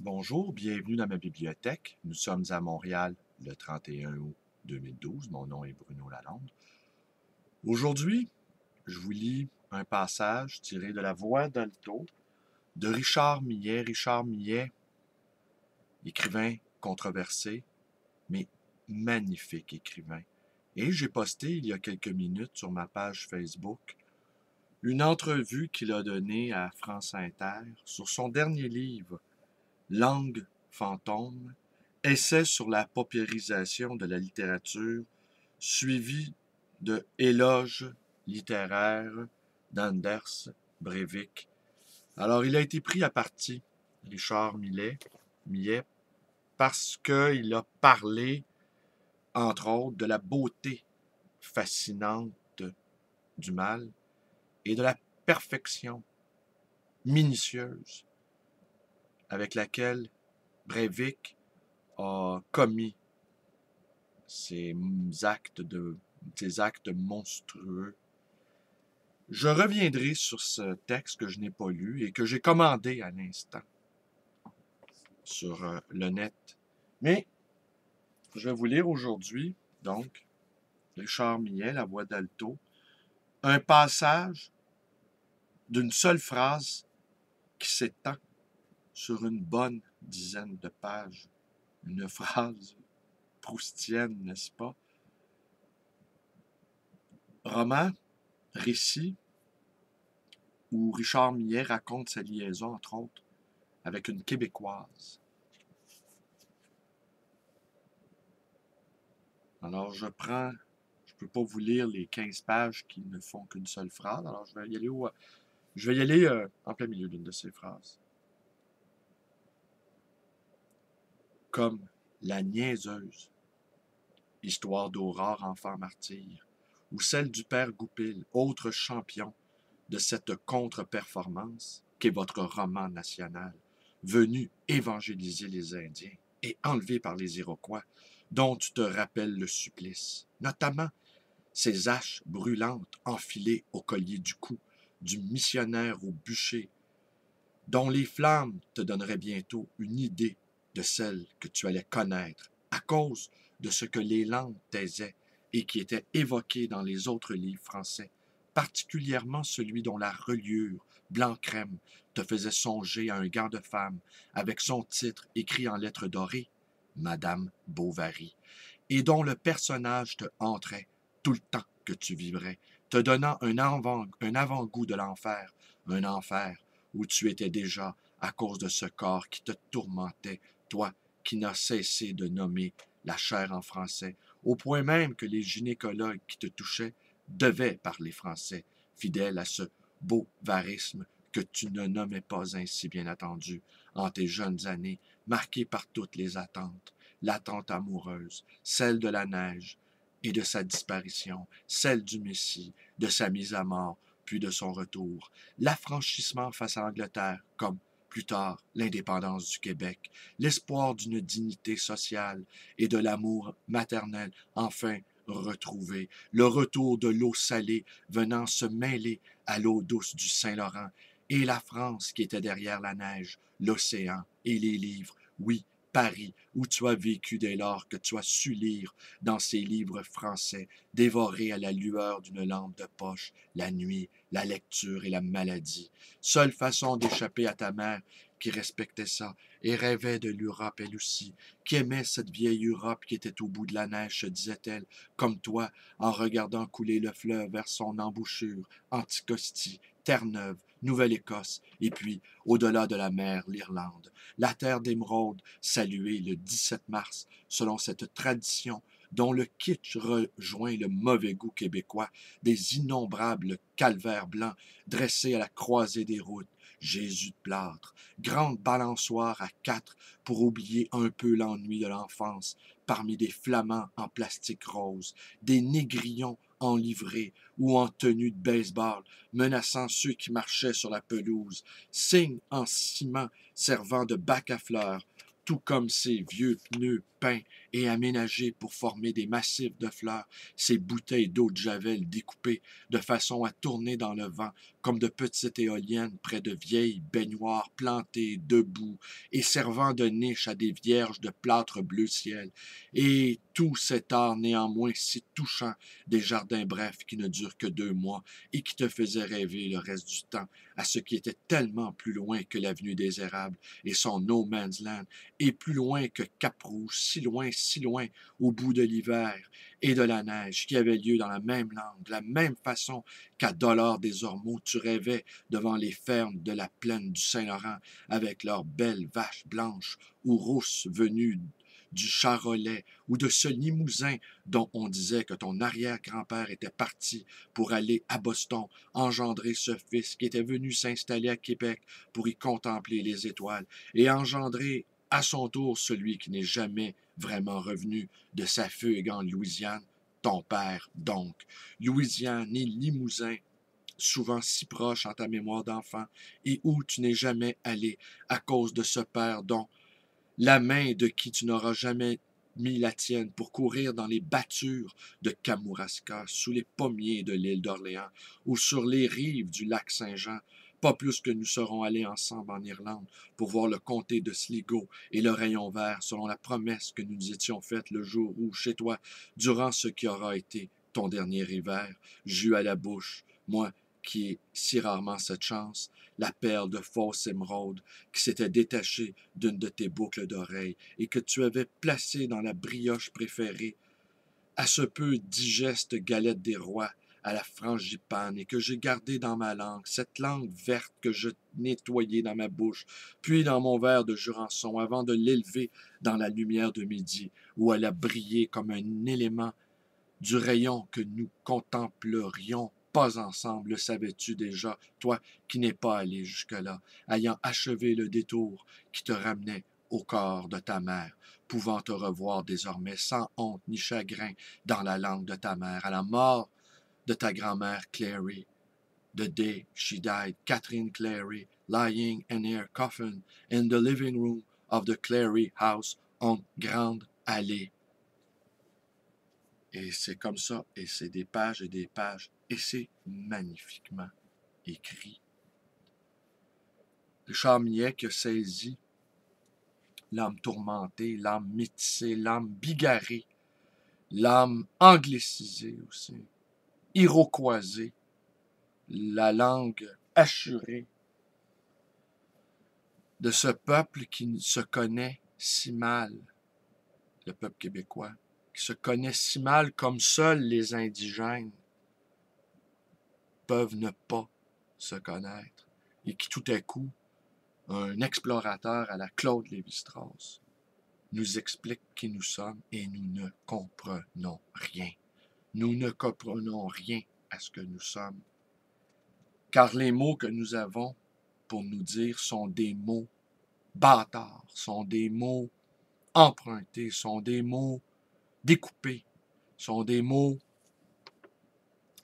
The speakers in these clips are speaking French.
Bonjour, bienvenue dans ma bibliothèque. Nous sommes à Montréal le 31 août 2012. Mon nom est Bruno Lalonde. Aujourd'hui, je vous lis un passage tiré de La Voix d'Alto de Richard Millet. Richard Millet, écrivain controversé, mais magnifique écrivain. Et j'ai posté il y a quelques minutes sur ma page Facebook une entrevue qu'il a donnée à France Inter sur son dernier livre, Langue fantôme, essai sur la paupérisation de la littérature, suivi de éloges littéraires d'Anders Breivik. Alors, il a été pris à partie, Richard Millet, parce qu'il a parlé, entre autres, de la beauté fascinante du mal et de la perfection minutieuse avec laquelle Breivik a commis ces ces actes monstrueux. Je reviendrai sur ce texte que je n'ai pas lu et que j'ai commandé à l'instant sur le net. Mais je vais vous lire aujourd'hui, donc, Richard Millet, La Voix d'Alto, un passage d'une seule phrase qui s'étend sur une bonne dizaine de pages. Une phrase proustienne, n'est-ce pas? Roman, récit, où Richard Millet raconte sa liaison, entre autres, avec une Québécoise. Alors, je ne peux pas vous lire les 15 pages qui ne font qu'une seule phrase, alors je vais y aller en plein milieu d'une de ces phrases. Comme la niaiseuse histoire d'Aurore, enfant martyr, ou celle du père Goupil, autre champion de cette contre-performance qu'est votre roman national, venu évangéliser les Indiens et enlevé par les Iroquois, dont tu te rappelles le supplice, notamment ces haches brûlantes enfilées au collier du cou, du missionnaire au bûcher, dont les flammes te donneraient bientôt une idée de celle que tu allais connaître à cause de ce que les langues taisaient et qui était évoqué dans les autres livres français, particulièrement celui dont la reliure blanc crème te faisait songer à un gant de femme avec son titre écrit en lettres dorées, Madame Bovary, et dont le personnage te hanterait tout le temps que tu vivrais, te donnant un avant-goût de l'enfer, un enfer où tu étais déjà à cause de ce corps qui te tourmentait, toi qui n'as cessé de nommer la chair en français, au point même que les gynécologues qui te touchaient devaient parler français, fidèles à ce beau varisme que tu ne nommais pas ainsi bien attendu en tes jeunes années, marquées par toutes les attentes, l'attente amoureuse, celle de la neige et de sa disparition, celle du Messie, de sa mise à mort, puis de son retour, l'affranchissement face à l'Angleterre, comme plus tard l'indépendance du Québec, l'espoir d'une dignité sociale et de l'amour maternel enfin retrouvé, le retour de l'eau salée venant se mêler à l'eau douce du Saint-Laurent, et la France qui était derrière la neige, l'océan et les livres, oui, Paris, où tu as vécu dès lors que tu as su lire dans ces livres français, dévorés à la lueur d'une lampe de poche, la nuit, la lecture et la maladie. Seule façon d'échapper à ta mère qui respectait ça et rêvait de l'Europe elle aussi, qui aimait cette vieille Europe qui était au bout de la neige, se disait-elle, comme toi, en regardant couler le fleuve vers son embouchure, Anticosti, Terre-Neuve, Nouvelle-Écosse, et puis, au-delà de la mer, l'Irlande, la terre d'émeraude, saluée le 17 mars, selon cette tradition dont le kitsch rejoint le mauvais goût québécois, des innombrables calvaires blancs dressés à la croisée des routes, Jésus de plâtre, grande balançoire à quatre pour oublier un peu l'ennui de l'enfance, parmi des flamands en plastique rose, des négrillons en livrée ou en tenue de baseball, menaçant ceux qui marchaient sur la pelouse, signes en ciment servant de bac à fleurs, tout comme ces vieux pneus peints et aménagés pour former des massifs de fleurs, ces bouteilles d'eau de javel découpées de façon à tourner dans le vent comme de petites éoliennes près de vieilles baignoires plantées debout et servant de niche à des vierges de plâtre bleu ciel, et tout cet art néanmoins si touchant des jardins brefs qui ne durent que 2 mois et qui te faisaient rêver le reste du temps à ce qui était tellement plus loin que l'avenue des Érables et son No Man's Land, et plus loin que Cap-Rouge, si loin, au bout de l'hiver et de la neige, qui avait lieu dans la même langue, de la même façon qu'à Dollard des Ormeaux, tu rêvais devant les fermes de la plaine du Saint-Laurent avec leurs belles vaches blanches ou rousses venues du Charolais ou de ce Limousin dont on disait que ton arrière-grand-père était parti pour aller à Boston engendrer ce fils qui était venu s'installer à Québec pour y contempler les étoiles et engendrer à son tour celui qui n'est jamais vraiment revenu de sa fugue en Louisiane, ton père donc. Louisiane et Limousin, souvent si proches en ta mémoire d'enfant, et où tu n'es jamais allé à cause de ce père dont la main de qui tu n'auras jamais mis la tienne pour courir dans les battures de Kamouraska, sous les pommiers de l'île d'Orléans, ou sur les rives du lac Saint-Jean, pas plus que nous serons allés ensemble en Irlande pour voir le comté de Sligo et le rayon vert, selon la promesse que nous nous étions faite le jour où, chez toi, durant ce qui aura été ton dernier hiver, j'eus à la bouche, moi qui ai si rarement cette chance, la perle de fausse émeraude qui s'était détachée d'une de tes boucles d'oreilles et que tu avais placée dans la brioche préférée à ce peu digeste galette des rois à la frangipane et que j'ai gardée dans ma langue, cette langue verte que je nettoyais dans ma bouche, puis dans mon verre de Jurançon avant de l'élever dans la lumière de midi où elle a brillé comme un élément du rayon que nous contemplerions pas ensemble, le savais-tu déjà, toi qui n'es pas allé jusque-là, ayant achevé le détour qui te ramenait au corps de ta mère, pouvant te revoir désormais sans honte ni chagrin dans la langue de ta mère, à la mort de ta grand-mère Clary. The day she died, Catherine Clary, lying in her coffin in the living room of the Clary house on Grande Allée. Et c'est comme ça, et c'est des pages et des pages, et c'est magnifiquement écrit. Richard Millet qui a saisi l'âme tourmentée, l'âme métissée, l'âme bigarrée, l'âme anglicisée aussi, iroquoisée, la langue assurée de ce peuple qui se connaît si mal, le peuple québécois, qui se connaît si mal comme seuls les indigènes peuvent ne pas se connaître, et qui tout à coup, un explorateur à la Claude Lévi-Strauss, nous explique qui nous sommes et nous ne comprenons rien. Nous ne comprenons rien à ce que nous sommes, car les mots que nous avons pour nous dire sont des mots bâtards, sont des mots empruntés, sont des mots découpés, sont des mots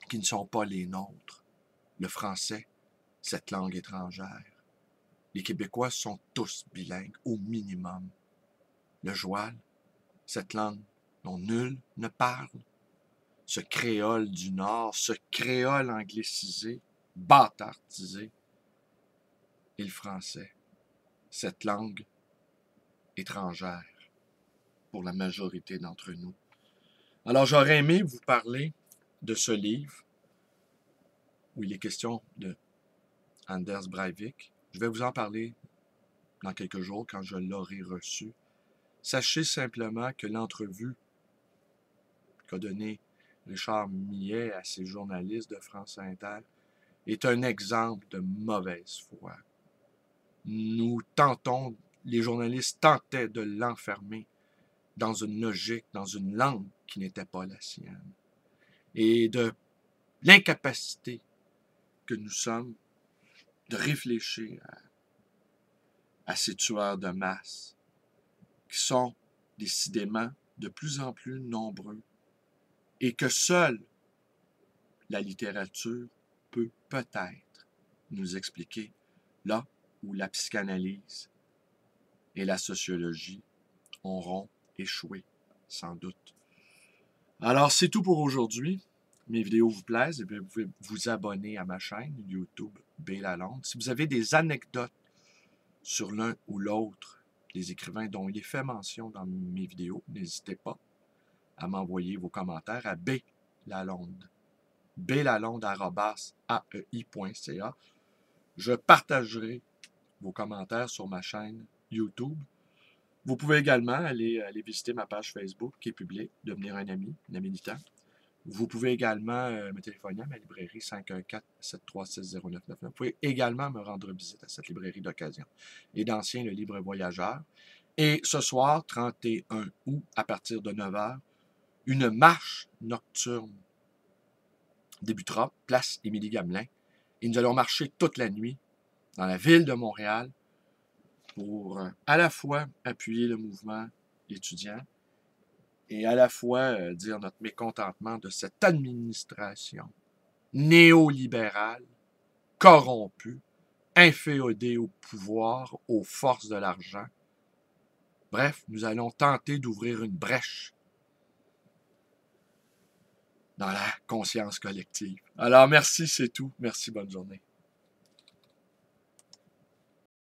qui ne sont pas les nôtres. Le français, cette langue étrangère. Les Québécois sont tous bilingues, au minimum. Le joual, cette langue dont nul ne parle, ce créole du Nord, ce créole anglicisé, bâtardisé, et le français, cette langue étrangère pour la majorité d'entre nous. Alors j'aurais aimé vous parler de ce livre où il est question de Anders Breivik. Je vais vous en parler dans quelques jours quand je l'aurai reçu. Sachez simplement que l'entrevue qu'a donnée Richard Millet à ses journalistes de France Inter est un exemple de mauvaise foi. Nous tentons, les journalistes tentaient de l'enfermer dans une logique, dans une langue qui n'était pas la sienne, et de l'incapacité que nous sommes de réfléchir à ces tueurs de masse qui sont décidément de plus en plus nombreux et que seule la littérature peut peut-être nous expliquer, là où la psychanalyse et la sociologie auront échouer, sans doute. Alors, c'est tout pour aujourd'hui. Mes vidéos vous plaisent, et bien, vous pouvez vous abonner à ma chaîne YouTube B. Lalonde. Si vous avez des anecdotes sur l'un ou l'autre des écrivains dont il est fait mention dans mes vidéos, n'hésitez pas à m'envoyer vos commentaires à blalonde, blalonde@aei.ca. Je partagerai vos commentaires sur ma chaîne YouTube. Vous pouvez également aller visiter ma page Facebook qui est publique, devenir un ami militant. Vous pouvez également me téléphoner à ma librairie 514-736-0999. Vous pouvez également me rendre visite à cette librairie d'occasion et d'ancien Le Libre Voyageur. Et ce soir, 31 août, à partir de 9h, une marche nocturne débutera, place Émilie-Gamelin. Et nous allons marcher toute la nuit dans la ville de Montréal pour à la fois appuyer le mouvement étudiant et à la fois dire notre mécontentement de cette administration néolibérale, corrompue, inféodée au pouvoir, aux forces de l'argent. Bref, nous allons tenter d'ouvrir une brèche dans la conscience collective. Alors, merci, c'est tout. Merci, bonne journée.